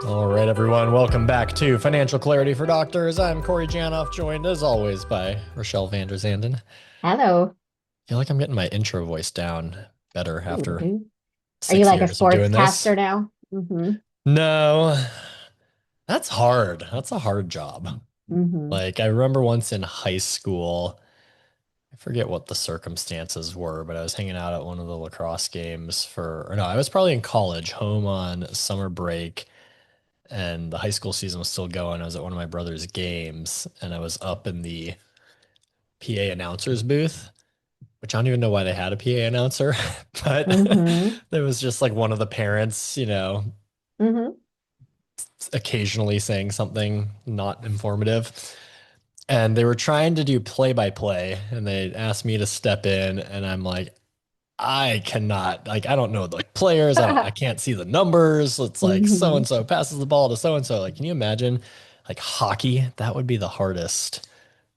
All right, everyone, welcome back to Financial Clarity for Doctors. I'm Corey Janoff, joined as always by Rachelle Vanderzanden. I Hello. feel like I'm getting my intro voice down better after Mhm. Are you 6 like a years of doing this. sportscaster now? No, that's hard. That's a hard job. Hmm. Like, I remember once in high school, I forget what the circumstances were, but I was hanging out at one of the lacrosse games or no, I was probably in college, home on summer break, and the high school season was still going. I was at one of my brother's games, and I was up in the PA announcer's booth, which I don't even know why they had a PA announcer, but Hmm. there was just like one of the parents, Hmm. occasionally saying something not informative. And they were trying to do play by play, and they asked me to step in, and I'm like, I cannot, like, I don't know like players. I can't see the numbers. It's like so and Hmm. so passes the ball to so and so. Like, can you imagine like hockey? That would be the hardest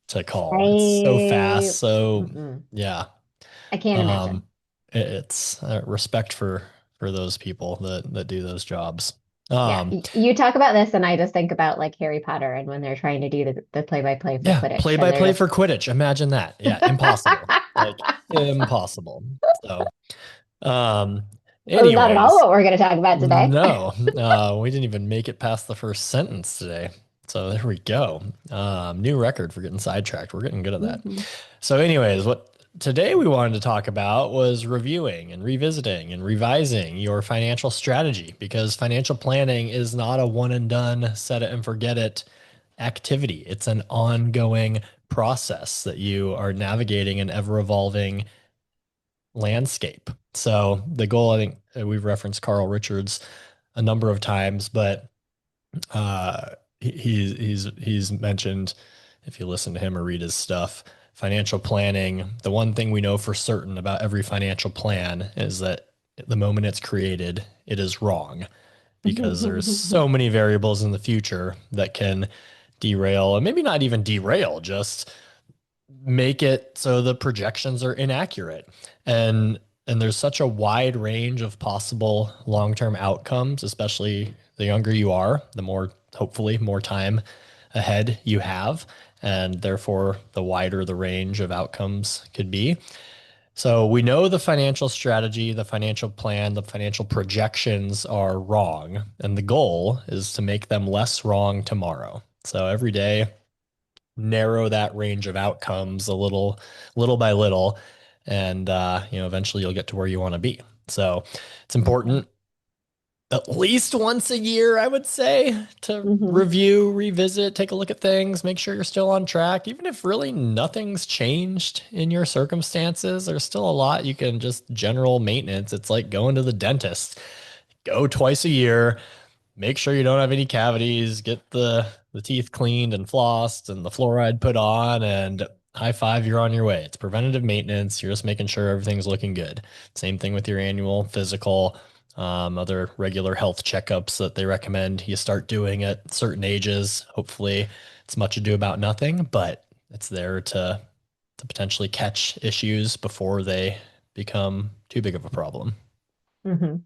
to call. It's so fast. I So mm-mm. yeah. I can't Um, imagine. it's respect for those people that do those jobs. Yeah, Um, you talk about this, and I just think about like Harry Potter and when they're trying to do the play-by-play for yeah, play Quidditch, and by they're play just for Quidditch. Imagine that. Yeah, impossible. Like impossible. So, um, oh, not at all anyways, what we're going to talk about today. no, we didn't even make it past the first sentence today. So there we go. New record for getting sidetracked. We're getting good at that. Hmm. So, anyways, what today we wanted to talk about was reviewing and revisiting and revising your financial strategy because financial planning is not a one and done, set it and forget it activity. It's an ongoing process that you are navigating an ever evolving landscape. So, the goal, I think we've referenced Carl Richards a number of times, but he's mentioned, if you listen to him or read his stuff, financial planning. The one thing we know for certain about every financial plan is that the moment it's created, it is wrong because there's so many variables in the future that can derail, and maybe not even derail, just make it so the projections are inaccurate. And there's such a wide range of possible long-term outcomes, especially the younger you are, the more hopefully more time ahead you have, and therefore the wider the range of outcomes could be. So we know the financial strategy, the financial plan, the financial projections are wrong, and the goal is to make them less wrong tomorrow. So every day narrow that range of outcomes a little by little, and eventually you'll get to where you want to be. So it's important at least once a year, I would say, to Hmm. review, revisit, take a look at things, make sure you're still on track. Even if really nothing's changed in your circumstances, there's still a lot you can just general maintenance. It's like going to the dentist. Go twice a year, make sure you don't have any cavities, get the teeth cleaned and flossed and the fluoride put on, and high five, you're on your way. It's preventative maintenance. You're just making sure everything's looking good. Same thing with your annual physical, other regular health checkups that they recommend you start doing at certain ages. Hopefully, it's much ado about nothing, but it's there to potentially catch issues before they become too big of a problem. Hmm.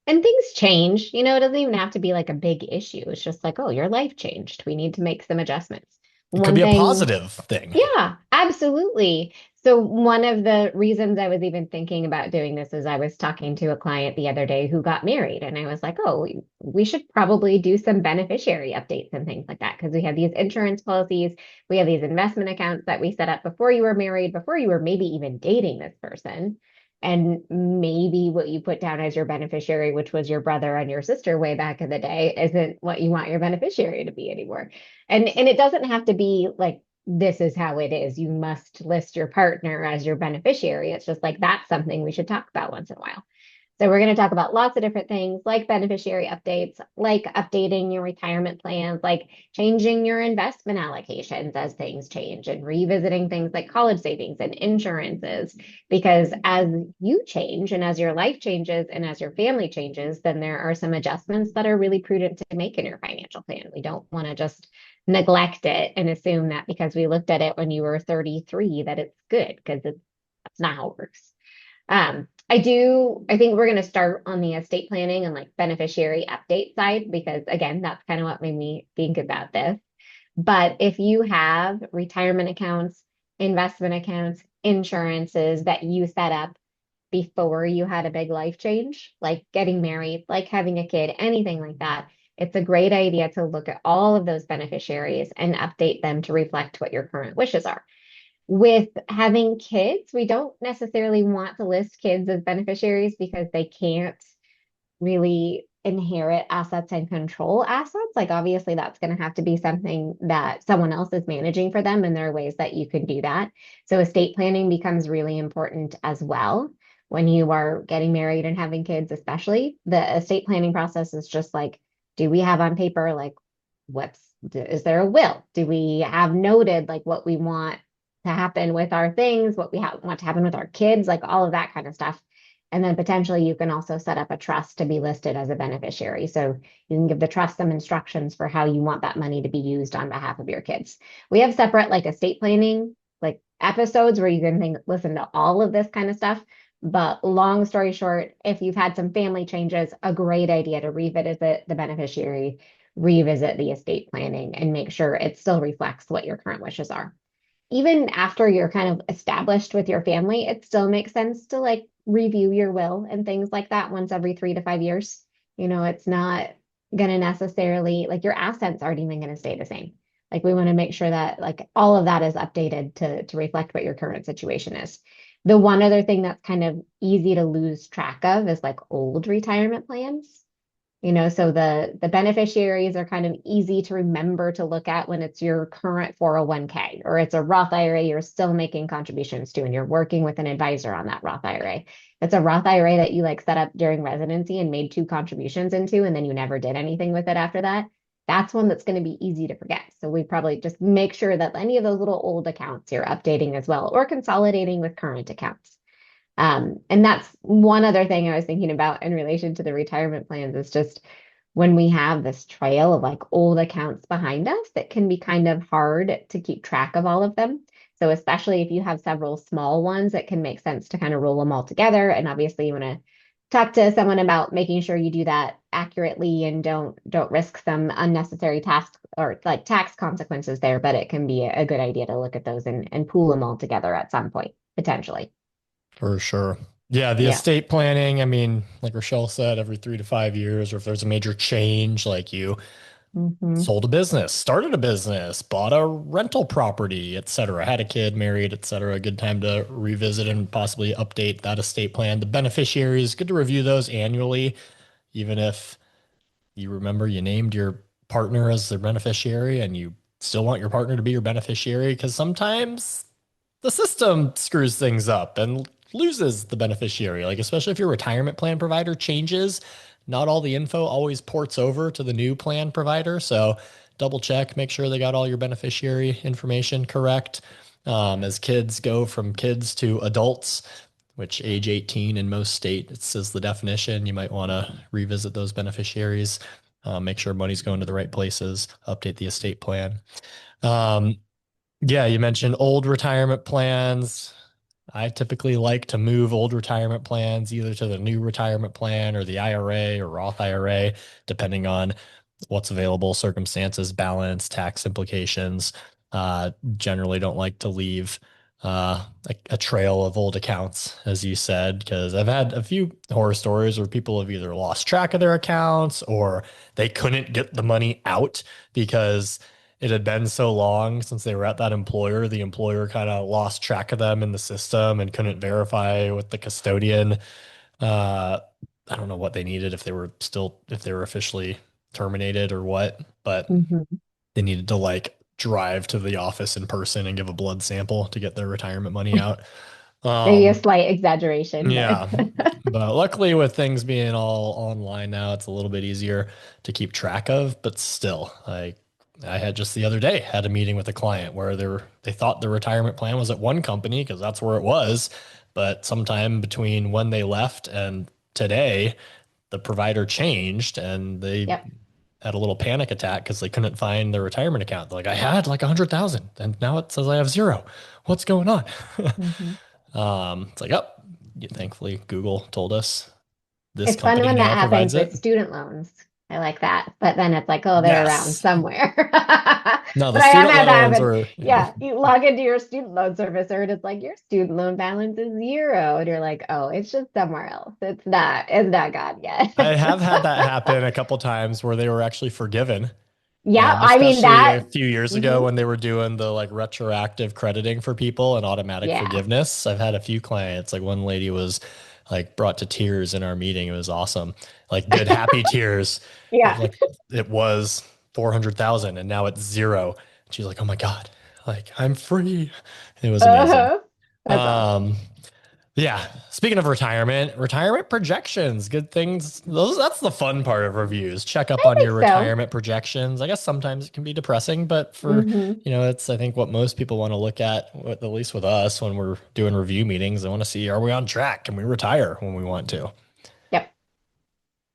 And things change, it doesn't even have to be like a big issue. It's just like, oh, your life changed. We need to make some adjustments. It could One be a thing, positive thing. yeah, absolutely. So one of the reasons I was even thinking about doing this is I was talking to a client the other day who got married, and I was like, oh, we should probably do some beneficiary updates and things like that because we have these insurance policies, we have these investment accounts that we set up before you were married, before you were maybe even dating this person. And maybe what you put down as your beneficiary, which was your brother and your sister way back in the day, isn't what you want your beneficiary to be anymore. And it doesn't have to be like this is how it is. You must list your partner as your beneficiary. It's just like that's something we should talk about once in a while. So we're going to talk about lots of different things like beneficiary updates, like updating your retirement plans, like changing your investment allocations as things change and revisiting things like college savings and insurances. Because as you change and as your life changes and as your family changes, then there are some adjustments that are really prudent to make in your financial plan. We don't want to just neglect it and assume that because we looked at it when you were 33 that it's good because that's not how it works. I think we're going to start on the estate planning and like beneficiary update side because, again, that's kind of what made me think about this. But if you have retirement accounts, investment accounts, insurances that you set up before you had a big life change, like getting married, like having a kid, anything like that, it's a great idea to look at all of those beneficiaries and update them to reflect what your current wishes are. With having kids, we don't necessarily want to list kids as beneficiaries because they can't really inherit assets and control assets. Like, obviously, that's going to have to be something that someone else is managing for them, and there are ways that you can do that. So, estate planning becomes really important as well when you are getting married and having kids, especially. The estate planning process is just like, do we have on paper, like, is there a will? Do we have noted, like, what we want to happen with our things, what we want to happen with our kids, like all of that kind of stuff. And then potentially you can also set up a trust to be listed as a beneficiary. So you can give the trust some instructions for how you want that money to be used on behalf of your kids. We have separate like estate planning, like episodes where you can listen to all of this kind of stuff. But long story short, if you've had some family changes, a great idea to revisit the beneficiary, revisit the estate planning, and make sure it still reflects what your current wishes are. Even after you're kind of established with your family, it still makes sense to like review your will and things like that once every 3 to 5 years. It's not going to necessarily, like, your assets aren't even going to stay the same. Like, we want to make sure that like all of that is updated to reflect what your current situation is. The one other thing that's kind of easy to lose track of is like old retirement plans. So the beneficiaries are kind of easy to remember to look at when it's your current 401k or it's a Roth IRA you're still making contributions to and you're working with an advisor on that Roth IRA. If it's a Roth IRA that you like set up during residency and made two contributions into and then you never did anything with it after that, that's one that's going to be easy to forget. So we probably just make sure that any of those little old accounts you're updating as well or consolidating with current accounts. And that's one other thing I was thinking about in relation to the retirement plans is just when we have this trail of like old accounts behind us, it can be kind of hard to keep track of all of them. So especially if you have several small ones, it can make sense to kind of roll them all together. And obviously you want to talk to someone about making sure you do that accurately and don't risk some unnecessary tasks or like tax consequences there. But it can be a good idea to look at those and pool them all together at some point, potentially. For sure. Yeah, the Yeah. estate planning, I mean, like Rachelle said, every 3 to 5 years, or if there's a major change, like you Hmm. sold a business, started a business, bought a rental property, et cetera, had a kid, married, et cetera. A good time to revisit and possibly update that estate plan. The beneficiaries, good to review those annually, even if you remember you named your partner as the beneficiary and you still want your partner to be your beneficiary because sometimes the system screws things up and loses the beneficiary. Like, especially if your retirement plan provider changes, not all the info always ports over to the new plan provider. So double check, make sure they got all your beneficiary information correct. As kids go from kids to adults, which age 18 in most states is the definition, you might want to revisit those beneficiaries, make sure money's going to the right places, update the estate plan. Um, yeah, you mentioned old retirement plans. I typically like to move old retirement plans either to the new retirement plan or the IRA or Roth IRA, depending on what's available, circumstances, balance, tax implications. Generally don't like to leave a trail of old accounts, as you said, because I've had a few horror stories where people have either lost track of their accounts or they couldn't get the money out because it had been so long since they were at that employer. The employer kind of lost track of them in the system and couldn't verify with the custodian. Uh, I don't know what they needed if they were officially terminated or what, but Hmm. they needed to like drive to the office in person and give a blood sample to get their retirement money out. Maybe a Um, slight exaggeration, but yeah, but luckily with things being all online now, it's a little bit easier to keep track of, but still, like I had just the other day had a meeting with a client where they thought the retirement plan was at one company because that's where it was, but sometime between when they left and today, the provider changed and they yep. had a little panic attack because they couldn't find their retirement account. They're like, I had like 100,000 and now it says I have zero. What's going on? Hmm. It's like, oh. Thankfully, Google told us this It's fun company when that now happens provides with it. student loans. I like that. But then it's like, oh, they're around Yes. somewhere. No, But the I have student had that loans happen. were, Yeah, you log into your student loan servicer and it's like your student loan balance is zero. And you're like, oh, it's just somewhere else. It's not gone yet. I have had that happen a couple times where they were actually forgiven. Yeah, I mean Especially a that. few years ago Hmm. when they were doing the like retroactive crediting for people and automatic Yeah. forgiveness. I've had a few clients, like one lady was like brought to tears in our meeting. It was awesome. Like good, happy tears of Yeah. like it was 400,000 and now it's zero. She's like, oh my God, like I'm free. It was amazing. Uh-huh. That's awesome. Um, yeah. Speaking of retirement projections, good things. That's the fun part of reviews. Check up I on think your so. retirement projections. I guess sometimes it can be depressing, but Hmm. it's I think what most people want to look at least with us when we're doing review meetings, they want to see, are we on track? Can we retire when we want to? Yep.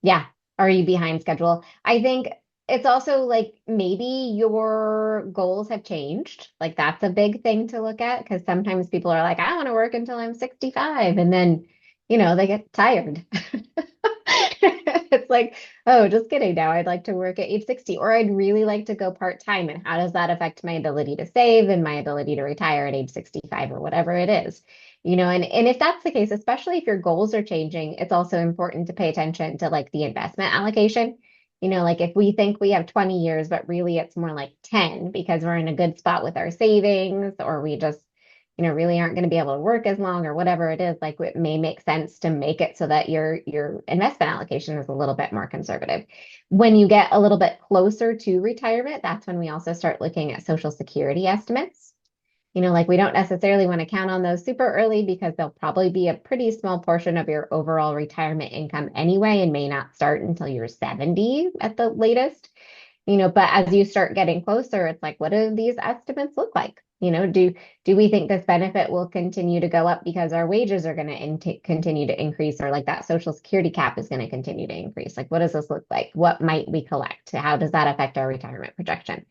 Yeah. Are you behind schedule? I think it's also like maybe your goals have changed. Like that's a big thing to look at because sometimes people are like, I want to work until I'm 65. And then, they get tired. It's like, oh, just kidding now. I'd like to work at age 60, or I'd really like to go part-time. And how does that affect my ability to save and my ability to retire at age 65 or whatever it is? And if that's the case, especially if your goals are changing, it's also important to pay attention to like the investment allocation. Like if we think we have 20 years, but really it's more like 10 because we're in a good spot with our savings, or we just, really aren't going to be able to work as long or whatever it is, like it may make sense to make it so that your investment allocation is a little bit more conservative. When you get a little bit closer to retirement, that's when we also start looking at Social Security estimates. Like we don't necessarily want to count on those super early because they'll probably be a pretty small portion of your overall retirement income anyway and may not start until you're 70 at the latest. But as you start getting closer, it's like, what do these estimates look like? Do we think this benefit will continue to go up because our wages are going to continue to increase, or like that Social Security cap is going to continue to increase? Like, what does this look like? What might we collect? How does that affect our retirement projection?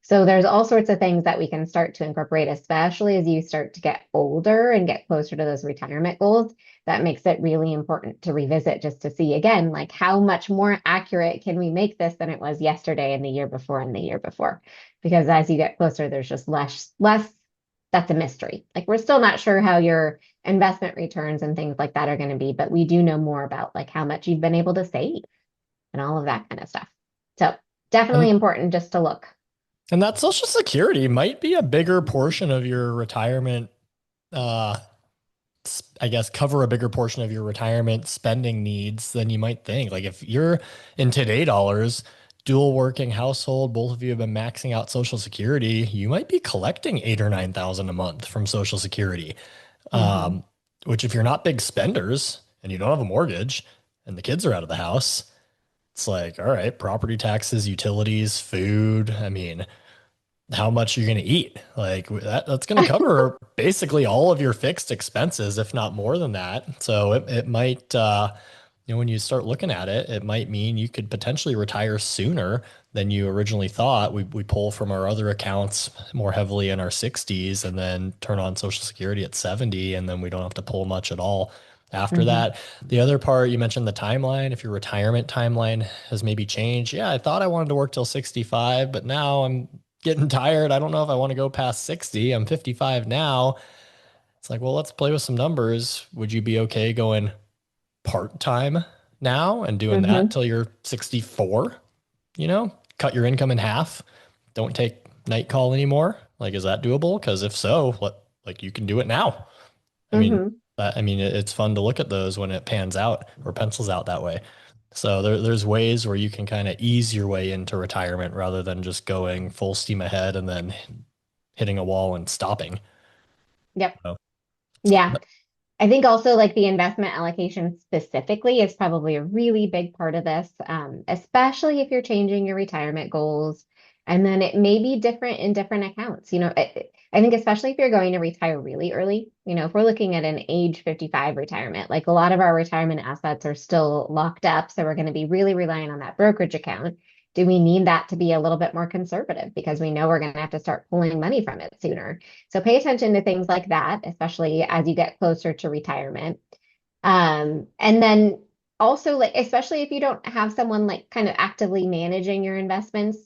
So there's all sorts of things that we can start to incorporate, especially as you start to get older and get closer to those retirement goals. That makes it really important to revisit just to see again, like how much more accurate can we make this than it was yesterday and the year before and the year before? Because as you get closer, there's just less that's a mystery. Like we're still not sure how your investment returns and things like that are going to be, but we do know more about like how much you've been able to save and all of that kind of stuff. So definitely And important just to look. and that Social Security might be a bigger portion of your retirement uh I guess cover a bigger portion of your retirement spending needs than you might think. Like if you're in today dollars, dual working household, both of you have been maxing out Social Security, you might be collecting 8 or 9 thousand a month from Social Security. Hmm. Um, which if you're not big spenders and you don't have a mortgage and the kids are out of the house, it's like, all right, property taxes, utilities, food. I mean, how much you're going to eat. Like that's going to cover basically all of your fixed expenses, if not more than that. So it might, when you start looking at it, it might mean you could potentially retire sooner than you originally thought. We pull from our other accounts more heavily in our 60s and then turn on Social Security at 70, and then we don't have to pull much at all after Hmm. that. The other part, you mentioned the timeline. If your retirement timeline has maybe changed, yeah, I thought I wanted to work till 65, but now I'm getting tired. I don't know if I want to go past 60. I'm 55 now. It's like, well, let's play with some numbers. Would you be okay going part-time now and doing that Hmm. till you're 64? Cut your income in half. Don't take night call anymore. Like, is that doable? Because if so, what, like, you can do it now. I mean, Hmm. it's fun to look at those when it pans out or pencils out that way. So there's ways where you can kind of ease your way into retirement rather than just going full steam ahead and then hitting a wall and stopping. Yep. So, Yeah. but I think also like the investment allocation specifically is probably a really big part of this, especially if you're changing your retirement goals. And then it may be different in different accounts. I think especially if you're going to retire really early, if we're looking at an age 55 retirement, like a lot of our retirement assets are still locked up. So we're going to be really relying on that brokerage account. Do we need that to be a little bit more conservative because we know we're going to have to start pulling money from it sooner? So pay attention to things like that, especially as you get closer to retirement. And then also, like, especially if you don't have someone like kind of actively managing your investments,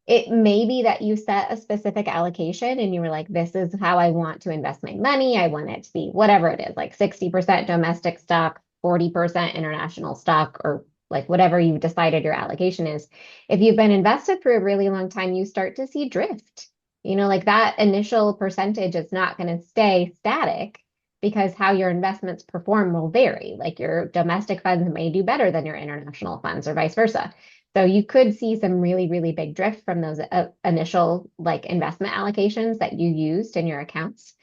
it may be that you set a specific allocation and you were like, this is how I want to invest my money. I want it to be whatever it is, like 60% domestic stock, 40% international stock, or like whatever you've decided your allocation is. If you've been invested for a really long time, you start to see drift. Like that initial percentage is not going to stay static because how your investments perform will vary. Like your domestic funds may do better than your international funds or vice versa. So you could see some really, really big drift from those initial like investment allocations that you used in your accounts.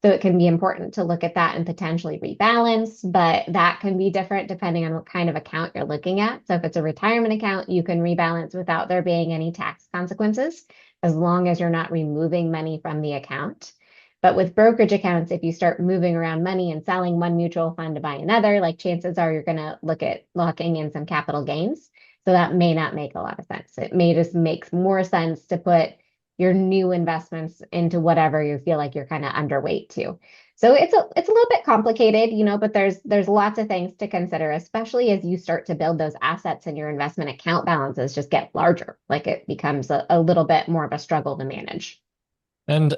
So it can be important to look at that and potentially rebalance, but that can be different depending on what kind of account you're looking at. So if it's a retirement account, you can rebalance without there being any tax consequences, as long as you're not removing money from the account. But with brokerage accounts, if you start moving around money and selling one mutual fund to buy another, like chances are you're going to look at locking in some capital gains. So that may not make a lot of sense. It may just make more sense to put your new investments into whatever you feel like you're kind of underweight to. So it's a little bit complicated, but there's lots of things to consider, especially as you start to build those assets and your investment account balances just get larger. Like it becomes a little bit more of a struggle to manage. And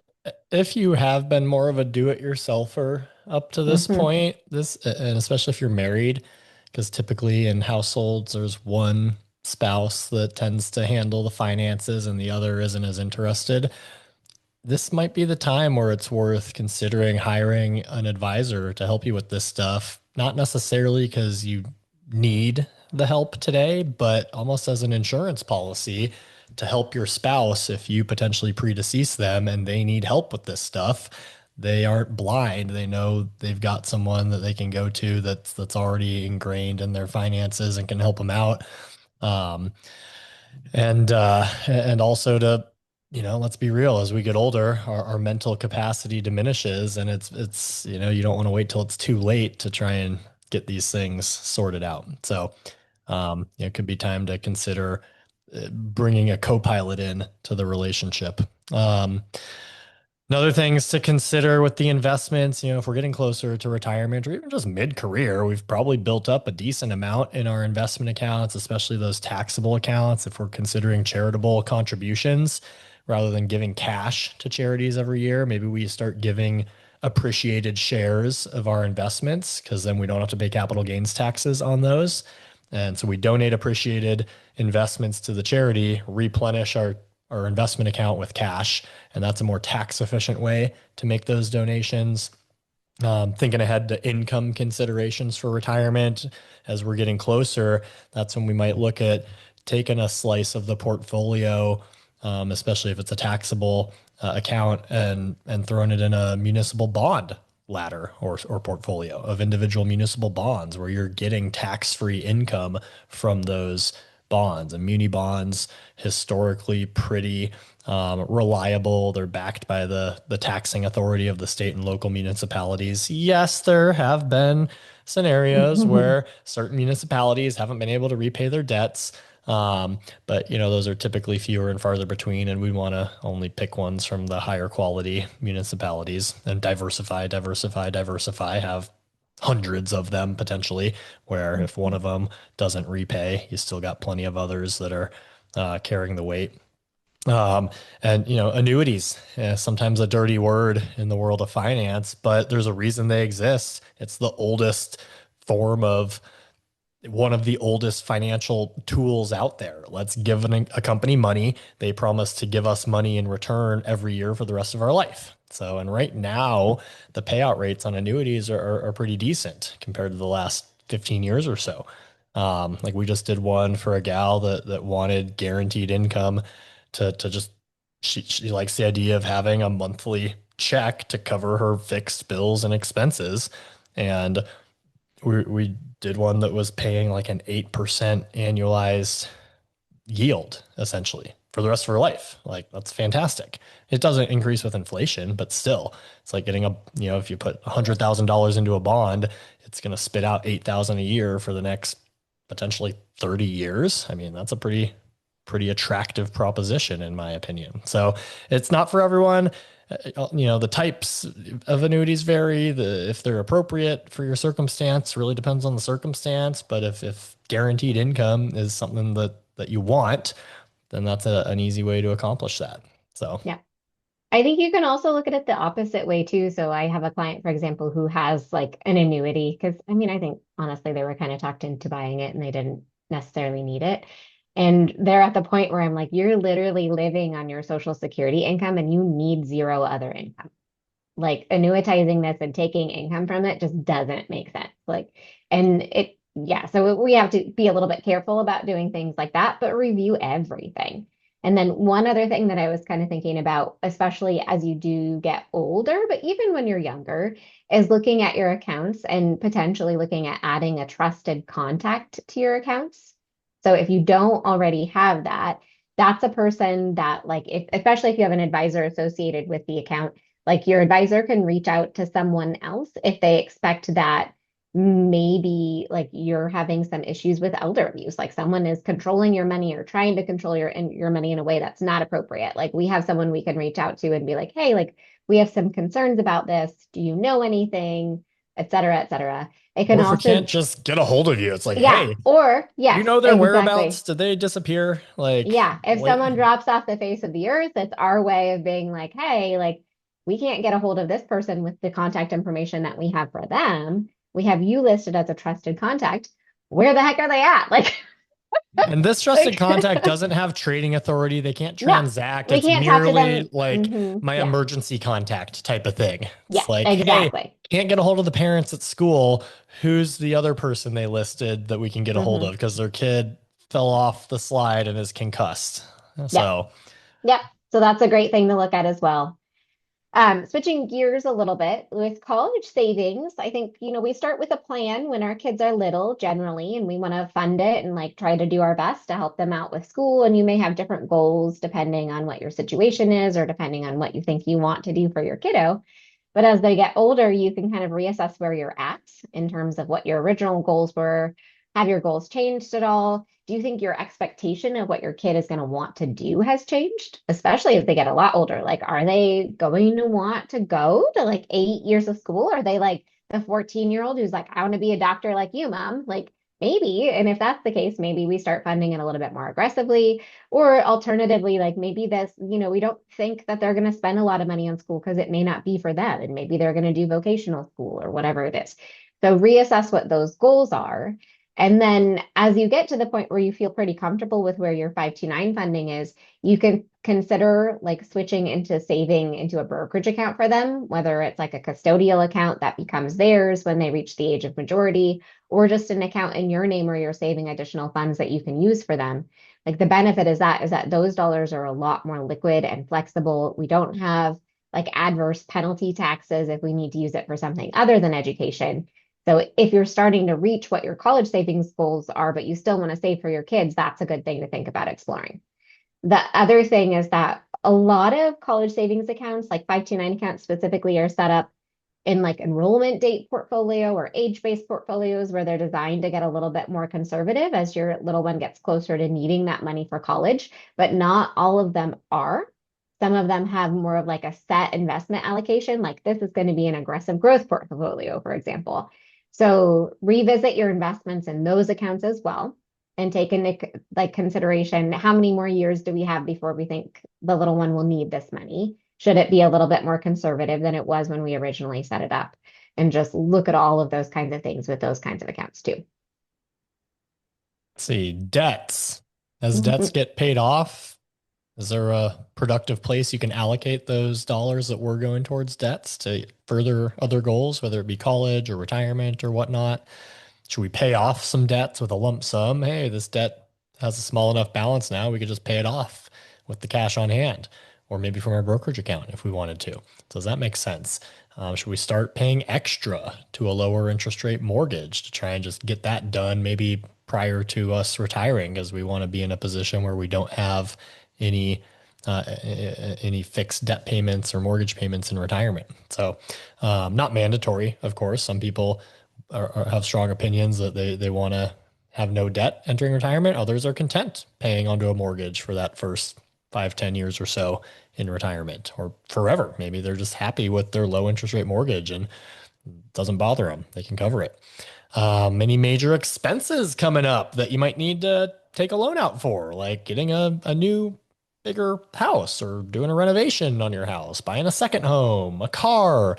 if you have been more of a do-it-yourselfer up to this Hmm. point, and especially if you're married, because typically in households there's one spouse that tends to handle the finances and the other isn't as interested. This might be the time where it's worth considering hiring an advisor to help you with this stuff. Not necessarily because you need the help today, but almost as an insurance policy to help your spouse if you potentially predecease them and they need help with this stuff. They aren't blind. They know they've got someone that they can go to that's already ingrained in their finances and can help them out. Um, and also to, let's be real, as we get older, our mental capacity diminishes, and it's you don't want to wait till it's too late to try and get these things sorted out. So it could be time to consider bringing a co-pilot in to the relationship. Another things to consider with the investments, if we're getting closer to retirement or even just mid-career, we've probably built up a decent amount in our investment accounts, especially those taxable accounts. If we're considering charitable contributions rather than giving cash to charities every year, maybe we start giving appreciated shares of our investments because then we don't have to pay capital gains taxes on those. And so we donate appreciated investments to the charity, replenish our investment account with cash, and that's a more tax efficient way to make those donations. Thinking ahead to income considerations for retirement as we're getting closer, that's when we might look at taking a slice of the portfolio, especially if it's a taxable account, and throwing it in a municipal bond ladder or portfolio of individual municipal bonds where you're getting tax-free income from those bonds. And muni bonds historically pretty reliable. They're backed by the taxing authority of the state and local municipalities. Yes, there have been scenarios where certain municipalities haven't been able to repay their debts. But those are typically fewer and farther between, and we want to only pick ones from the higher quality municipalities and diversify, have hundreds of them potentially, where if one of them doesn't repay, you still got plenty of others that are carrying the weight. And annuities, sometimes a dirty word in the world of finance, but there's a reason they exist. It's the oldest form of one of the oldest financial tools out there. Let's give a company money. They promise to give us money in return every year for the rest of our life. So, and right now, the payout rates on annuities are pretty decent compared to the last 15 years or so. Like we just did one for a gal that wanted guaranteed income to just, she likes the idea of having a monthly check to cover her fixed bills and expenses. And we did one that was paying like an 8% annualized yield essentially for the rest of her life. Like that's fantastic. It doesn't increase with inflation, but still, it's like getting if you put $100,000 into a bond, it's going to spit out 8,000 a year for the next potentially 30 years. I mean, that's a pretty attractive proposition in my opinion. So it's not for everyone. The types of annuities vary. If they're appropriate for your circumstance really depends on the circumstance. But if guaranteed income is something that you want, then that's an easy way to accomplish that. So Yeah. I think you can also look at it the opposite way too. So I have a client, for example, who has like an annuity because I mean, I think honestly they were kind of talked into buying it and they didn't necessarily need it. And they're at the point where I'm like, you're literally living on your social security income and you need zero other income. Like annuitizing this and taking income from it just doesn't make sense. Like, and it, yeah, so we have to be a little bit careful about doing things like that, but review everything. And then one other thing that I was kind of thinking about, especially as you do get older, but even when you're younger, is looking at your accounts and potentially looking at adding a trusted contact to your accounts. So if you don't already have that, that's a person that like if especially if you have an advisor associated with the account, like your advisor can reach out to someone else if they expect that maybe like you're having some issues with elder abuse, like someone is controlling your money or trying to control your money in a way that's not appropriate. Like we have someone we can reach out to and be like, hey, like we have some concerns about this. Do you know anything? Et cetera, et cetera. It can or if we can't also, just get a hold of you, it's like, yeah, hey, or do you yes, know their whereabouts? exactly. Did they disappear? Like, Yeah, if what? someone drops off the face of the earth, it's our way of being like, hey, like we can't get a hold of this person with the contact information that we have for them. We have you listed as a trusted contact. Where the heck are they at? And this trusted Like, contact doesn't have trading authority. They can't no, transact. we It's can't talk to merely them. like my Yeah, emergency contact type of thing. yeah, It's like, hey, exactly. can't get a hold of the parents at school. Who's the other person they listed that we can get a hold of Hmm. because their kid fell off the slide and is concussed? Yep, So, yep. So that's a great thing to look at as well. Switching gears a little bit with college savings, I think, we start with a plan when our kids are little generally, and we want to fund it and like try to do our best to help them out with school. And you may have different goals depending on what your situation is or depending on what you think you want to do for your kiddo. But as they get older, you can kind of reassess where you're at in terms of what your original goals were. Have your goals changed at all? Do you think your expectation of what your kid is going to want to do has changed, especially as they get a lot older? Like, are they going to want to go to like 8 years of school? Are they like the 14-year-old who's like, I want to be a doctor like you, mom? Like, maybe. And if that's the case, maybe we start funding it a little bit more aggressively. Or alternatively, like maybe this, we don't think that they're going to spend a lot of money on school because it may not be for them. And maybe they're going to do vocational school or whatever it is. So reassess what those goals are. And then as you get to the point where you feel pretty comfortable with where your 529 funding is, you can consider like switching into saving into a brokerage account for them, whether it's like a custodial account that becomes theirs when they reach the age of majority, or just an account in your name where you're saving additional funds that you can use for them. Like the benefit is that those dollars are a lot more liquid and flexible. We don't have like adverse penalty taxes if we need to use it for something other than education. So if you're starting to reach what your college savings goals are, but you still want to save for your kids, that's a good thing to think about exploring. The other thing is that a lot of college savings accounts, like 529 accounts specifically, are set up in like enrollment date portfolio or age-based portfolios where they're designed to get a little bit more conservative as your little one gets closer to needing that money for college, but not all of them are. Some of them have more of like a set investment allocation, like this is going to be an aggressive growth portfolio, for example. So revisit your investments in those accounts as well and take into like consideration how many more years do we have before we think the little one will need this money? Should it be a little bit more conservative than it was when we originally set it up? And just look at all of those kinds of things with those kinds of accounts too. let's see, debts. As debts Mhm. get paid off, is there a productive place you can allocate those dollars that were going towards debts to further other goals, whether it be college or retirement or whatnot? Should we pay off some debts with a lump sum? Hey, this debt has a small enough balance now, we could just pay it off with the cash on hand, or maybe from our brokerage account if we wanted to. So does that make sense? Should we start paying extra to a lower interest rate mortgage to try and just get that done maybe prior to us retiring, as we want to be in a position where we don't have any any fixed debt payments or mortgage payments in retirement. So, not mandatory, of course. Some people have strong opinions that they want to have no debt entering retirement. Others are content paying onto a mortgage for that first 5, 10 years or so in retirement or forever. Maybe they're just happy with their low interest rate mortgage and it doesn't bother them. They can cover it. Any major expenses coming up that you might need to take a loan out for, like getting a new, bigger house or doing a renovation on your house, buying a second home, a car,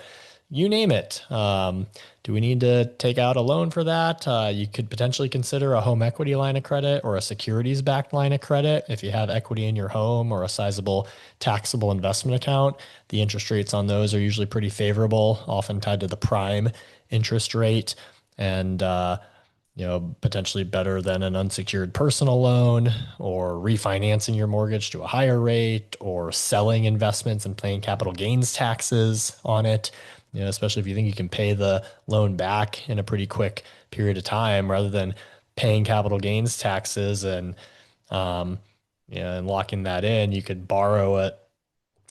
you name it. Do we need to take out a loan for that? You could potentially consider a home equity line of credit or a securities backed line of credit if you have equity in your home or a sizable taxable investment account. The interest rates on those are usually pretty favorable, often tied to the prime interest rate. And potentially better than an unsecured personal loan or refinancing your mortgage to a higher rate or selling investments and paying capital gains taxes on it. Especially if you think you can pay the loan back in a pretty quick period of time rather than paying capital gains taxes um, and locking that in, you could borrow at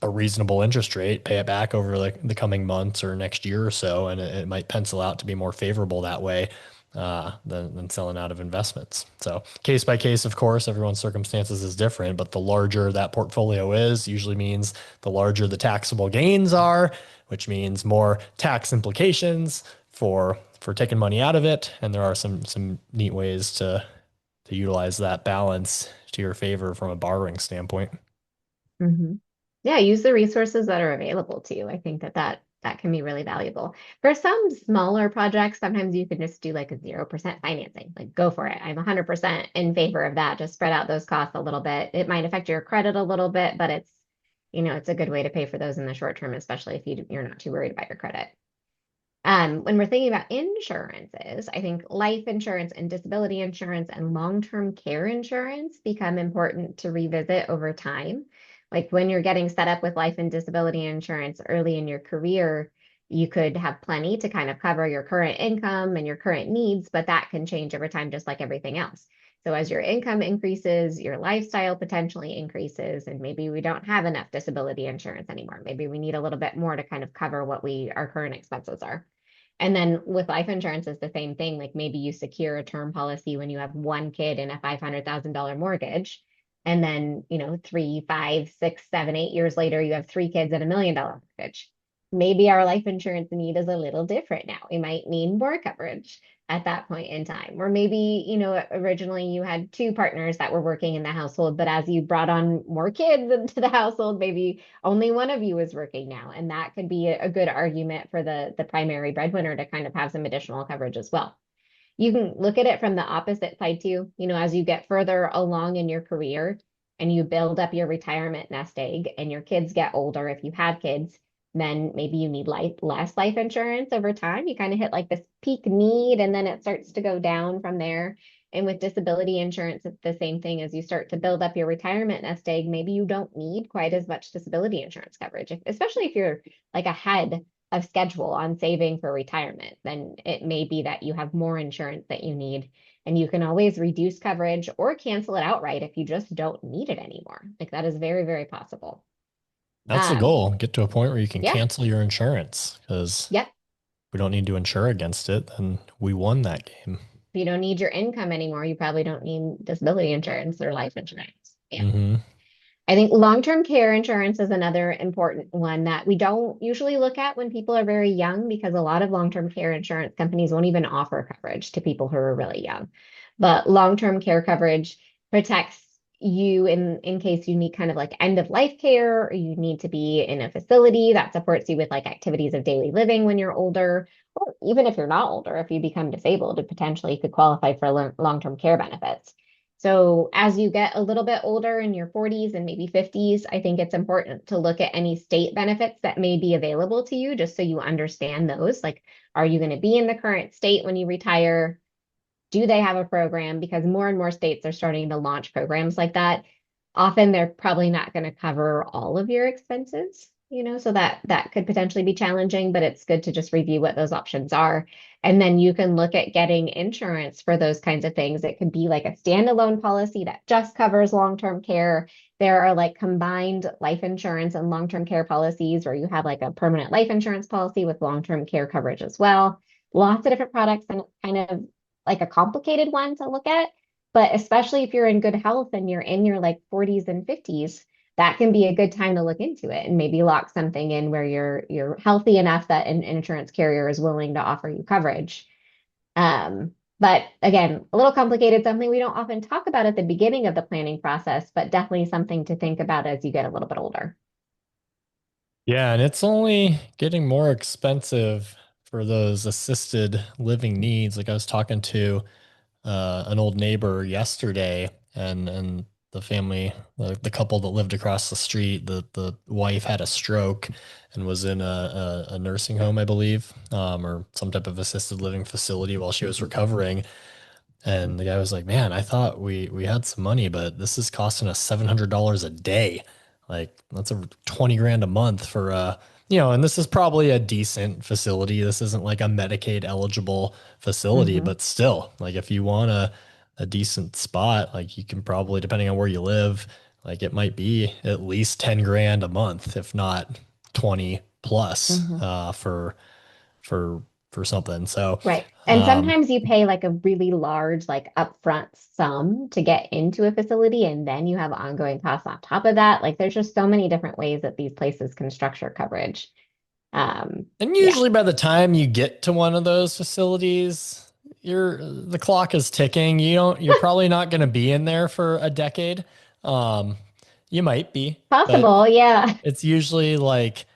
a reasonable interest rate, pay it back over the coming months or next year or so, and it might pencil out to be more favorable that way than selling out of investments. So case by case, of course, everyone's circumstances is different, but the larger that portfolio is, usually means the larger the taxable gains are, which means more tax implications for taking money out of it. And there are some neat ways to utilize that balance to your favor from a borrowing standpoint. Hmm. Yeah, use the resources that are available to you. I think that can be really valuable. For some smaller projects, sometimes you can just do like a 0% financing. Like go for it. I'm 100% in favor of that. Just spread out those costs a little bit. It might affect your credit a little bit, but it's a good way to pay for those in the short term, especially if you're not too worried about your credit. When we're thinking about insurances, I think life insurance and disability insurance and long-term care insurance become important to revisit over time. Like when you're getting set up with life and disability insurance early in your career, you could have plenty to kind of cover your current income and your current needs, but that can change over time, just like everything else. So as your income increases, your lifestyle potentially increases, and maybe we don't have enough disability insurance anymore. Maybe we need a little bit more to kind of cover what our current expenses are. And then with life insurance, it's the same thing. Like maybe you secure a term policy when you have one kid and a $500,000 mortgage. And then, 3, 5, 6, 7, 8 years later, you have three kids and $1 million mortgage. Maybe our life insurance need is a little different now. We might need more coverage at that point in time. Or maybe, originally you had two partners that were working in the household, but as you brought on more kids into the household, maybe only one of you is working now. And that could be a good argument for the primary breadwinner to kind of have some additional coverage as well. You can look at it from the opposite side too. As you get further along in your career and you build up your retirement nest egg and your kids get older, if you have kids, then maybe you need less life insurance over time. You kind of hit like this peak need and then it starts to go down from there. And with disability insurance, it's the same thing. As you start to build up your retirement nest egg, maybe you don't need quite as much disability insurance coverage, especially if you're like ahead of schedule on saving for retirement. Then it may be that you have more insurance that you need. And you can always reduce coverage or cancel it outright if you just don't need it anymore. Like that is very, very possible. That's the Um, goal. Get to a point where you can yeah, cancel your insurance because yep. we don't need to insure against it, then we won that game. If you don't need your income anymore, you probably don't need disability insurance or life insurance. Yeah. Hmm. I think long-term care insurance is another important one that we don't usually look at when people are very young because a lot of long-term care insurance companies won't even offer coverage to people who are really young. But long-term care coverage protects you in case you need kind of like end of life care or you need to be in a facility that supports you with like activities of daily living when you're older, or even if you're not older, if you become disabled, it potentially could qualify for long-term care benefits. So as you get a little bit older in your 40s and maybe 50s, I think it's important to look at any state benefits that may be available to you, just so you understand those. Like, are you going to be in the current state when you retire? Do they have a program? Because more and more states are starting to launch programs like that. Often they're probably not going to cover all of your expenses, so that could potentially be challenging, but it's good to just review what those options are. And then you can look at getting insurance for those kinds of things. It could be like a standalone policy that just covers long-term care. There are like combined life insurance and long-term care policies where you have like a permanent life insurance policy with long-term care coverage as well. Lots of different products, and it's kind of like a complicated one to look at. But especially if you're in good health and you're in your like 40s and 50s, that can be a good time to look into it and maybe lock something in where you're healthy enough that an insurance carrier is willing to offer you coverage. But again, a little complicated, something we don't often talk about at the beginning of the planning process, but definitely something to think about as you get a little bit older. Yeah, and it's only getting more expensive for those assisted living needs. Like I was talking to an old neighbor yesterday, and the family, the couple that lived across the street, the wife had a stroke and was in a nursing home, I believe, or some type of assisted living facility while she was recovering. And the guy was like, "Man, I thought we had some money, but this is costing us $700 a day. Like that's a 20 grand a month for and this is probably a decent facility. This isn't like a Medicaid eligible facility, Hmm. but still, like if you want a decent spot, like you can probably, depending on where you live, like it might be at least 10 grand a month, if not 20 plus, Hmm. for for something. So, Right. And um, sometimes you pay like a really large, like upfront sum to get into a facility, and then you have ongoing costs on top of that. Like there's just so many different ways that these places can structure coverage. And Yeah, usually by the time you get to one of those facilities, the clock is ticking. You're probably not going to be in there for a decade. Um, you might be, but possible. Yeah. it's usually like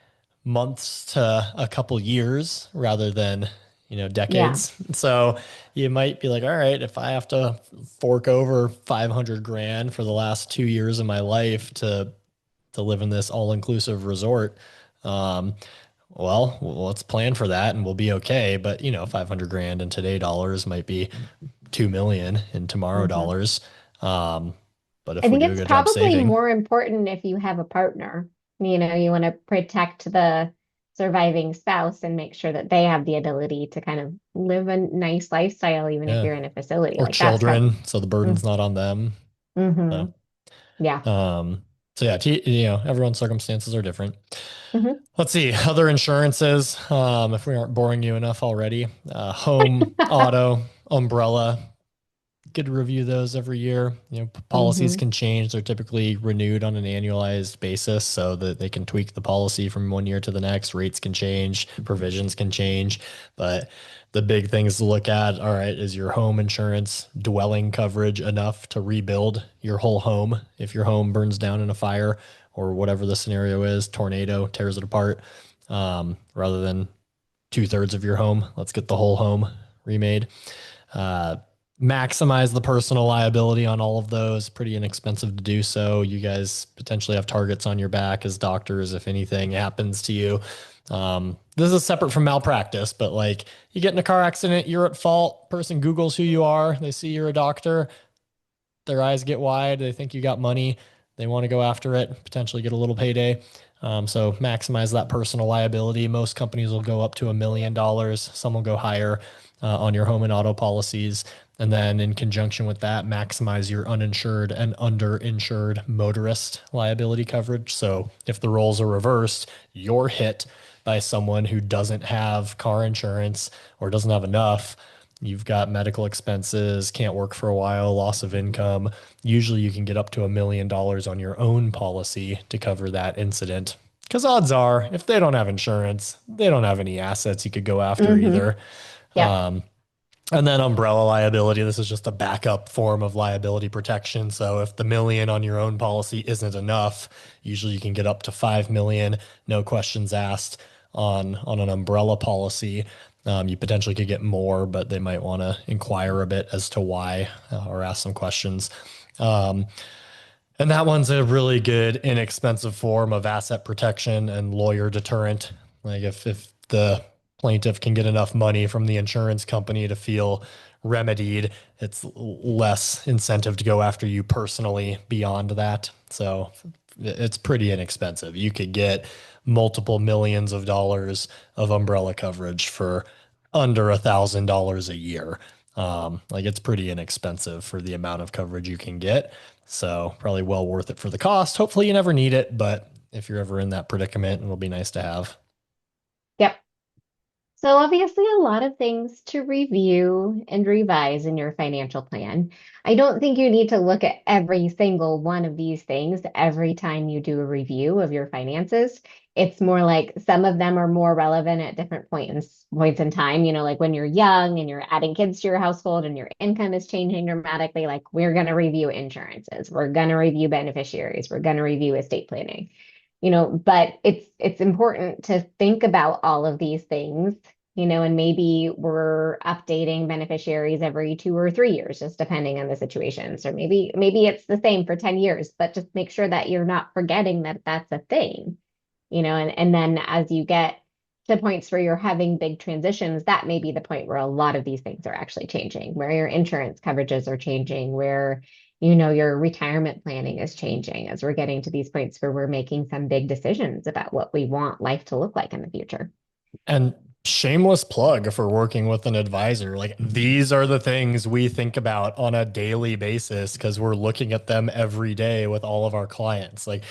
months to a couple years rather than, Yeah. decades. So you might be like, all right, if I have to fork over 500 grand for the last 2 years of my life to live in this all-inclusive resort, um, well, let's plan for that and we'll be okay. But 500 grand in today dollars might be 2 million in tomorrow Hmm. dollars. Um, but I if we think do a it's good job probably saving, more important if you have a partner. You want to protect the surviving spouse and make sure that they have the ability to kind of live a nice lifestyle, even if yeah, you're in a facility. or Like that's probably. children, so the burden's not on them. Mm-hmm. So, Yeah. um, so yeah, everyone's circumstances are different. Hmm. Let's see, other insurances. If we aren't boring you enough already, home, auto, umbrella, good to review those every year. Policies Hmm. can change. They're typically renewed on an annualized basis so that they can tweak the policy from one year to the next. Rates can change, provisions can change. But the big things to look at, all right, is your home insurance dwelling coverage enough to rebuild your whole home if your home burns down in a fire or whatever the scenario is, tornado tears it apart, rather than two-thirds of your home. Let's get the whole home remade. Uh, Maximize the personal liability on all of those. Pretty inexpensive to do so. You guys potentially have targets on your back as doctors if anything happens to you. This is separate from malpractice, but like you get in a car accident, you're at fault. Person Googles who you are, they see you're a doctor, their eyes get wide. They think you got money. They want to go after it, potentially get a little payday. So maximize that personal liability. Most companies will go up to $1 million. Some will go higher on your home and auto policies. And then in conjunction with that, maximize your uninsured and underinsured motorist liability coverage. So if the roles are reversed, you're hit by someone who doesn't have car insurance or doesn't have enough. You've got medical expenses, can't work for a while, loss of income. Usually you can get up to $1 million on your own policy to cover that incident. Because odds are, if they don't have insurance, they don't have any assets you could go after Hmm. either. Yep. Um, and then umbrella liability, this is just a backup form of liability protection. So if the million on your own policy isn't enough, usually you can get up to 5 million, no questions asked on an umbrella policy. You potentially could get more, but they might want to inquire a bit as to why or ask some questions. Um, and that one's a really good, inexpensive form of asset protection and lawyer deterrent. Like if the plaintiff can get enough money from the insurance company to feel remedied, it's less incentive to go after you personally beyond that. So it's pretty inexpensive. You could get multiple millions of dollars of umbrella coverage for under $1,000 a year. Like it's pretty inexpensive for the amount of coverage you can get. So probably well worth it for the cost. Hopefully you never need it, but if you're ever in that predicament, it'll be nice to have. Yep. So obviously a lot of things to review and revise in your financial plan. I don't think you need to look at every single one of these things every time you do a review of your finances. It's more like some of them are more relevant at different points in time. Like when you're young and you're adding kids to your household and your income is changing dramatically, like we're going to review insurances, we're going to review beneficiaries, we're going to review estate planning. But it's important to think about all of these things, and maybe we're updating beneficiaries every 2 or 3 years, just depending on the situations. Or maybe it's the same for 10 years, but just make sure that you're not forgetting that that's a thing, and then as you get to points where you're having big transitions, that may be the point where a lot of these things are actually changing, where your insurance coverages are changing, where your retirement planning is changing as we're getting to these points where we're making some big decisions about what we want life to look like in the future. And shameless plug for working with an advisor. Like these are the things we think about on a daily basis because we're looking at them every day with all of our clients. Like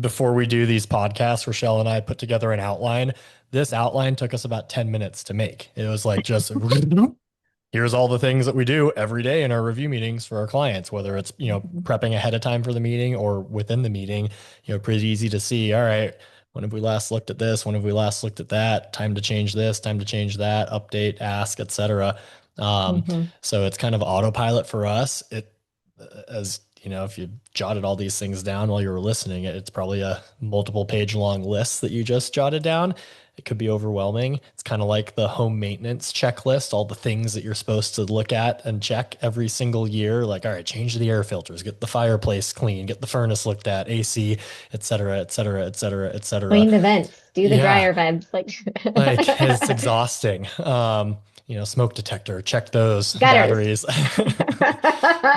before we do these podcasts, Rachelle and I put together an outline. This outline took us about 10 minutes to make. It was like just here's all the things that we do every day in our review meetings for our clients, whether it's, Mhm. prepping ahead of time for the meeting or within the meeting, pretty easy to see. All right, when have we last looked at this? When have we last looked at that? Time to change this, time to change that, update, ask, etc. Um, Mhm. so it's kind of autopilot for us. As if you jotted all these things down while you were listening, it's probably a multiple page long list that you just jotted down. It could be overwhelming. It's kind of like the home maintenance checklist, all the things that you're supposed to look at and check every single year. Like, all right, change the air filters, get the fireplace clean, get the furnace looked at, AC, et cetera, et cetera, et cetera, et cetera. Clean the vents, do the Yeah, dryer vents, like like it's exhausting. Smoke detector, check those gutters. batteries,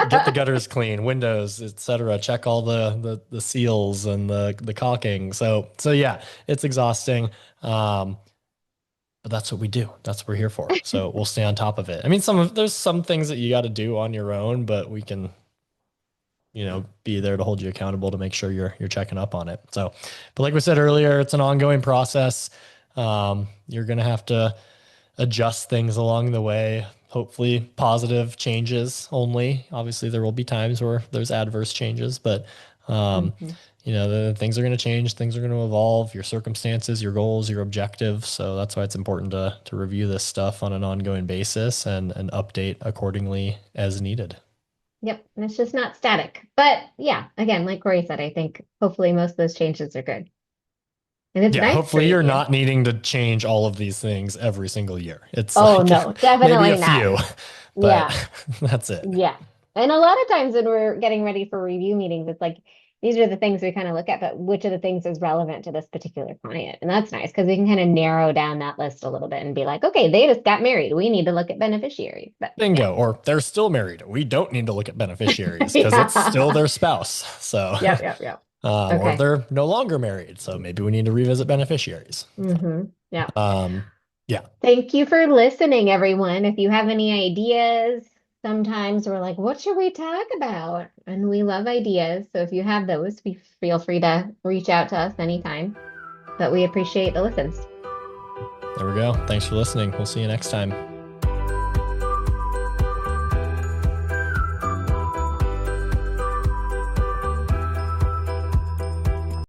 get the gutters clean, windows, etc. Check all the seals and the caulking. So yeah, it's exhausting. Um, but that's what we do. That's what we're here for. So we'll stay on top of it. I mean, there's some things that you got to do on your own, but we can, be there to hold you accountable to make sure you're checking up on it. So, but like we said earlier, it's an ongoing process. You're gonna have to adjust things along the way. Hopefully, positive changes only. Obviously, there will be times where there's adverse changes, but um, Mhm. the things are going to change, things are going to evolve, your circumstances, your goals, your objectives. So that's why it's important to review this stuff on an ongoing basis and update accordingly as needed. Yep, and it's just not static. But yeah, again, like Corey said, I think hopefully most of those changes are good. And it's Yeah, nice to hopefully you're review. not needing to change all of these things every single year. It's Oh like no, maybe a definitely not. few, but Yeah, that's it. yeah. And a lot of times when we're getting ready for review meetings, it's like these are the things we kind of look at, but which of the things is relevant to this particular client? And that's nice because we can kind of narrow down that list a little bit and be like, okay, they just got married. We need to look at beneficiaries. But yeah. Bingo. Or they're still married. We don't need to look at beneficiaries because it's still Yeah. their spouse. So, Yep, yep, yep. or Okay. they're no longer married. So maybe we need to revisit beneficiaries. Yeah. Yeah. Thank you for listening, everyone. If you have any ideas, sometimes we're like, what should we talk about? And we love ideas. So if you have those, feel free to reach out to us anytime. But we appreciate the listens. There we go. Thanks for listening. We'll see you next time.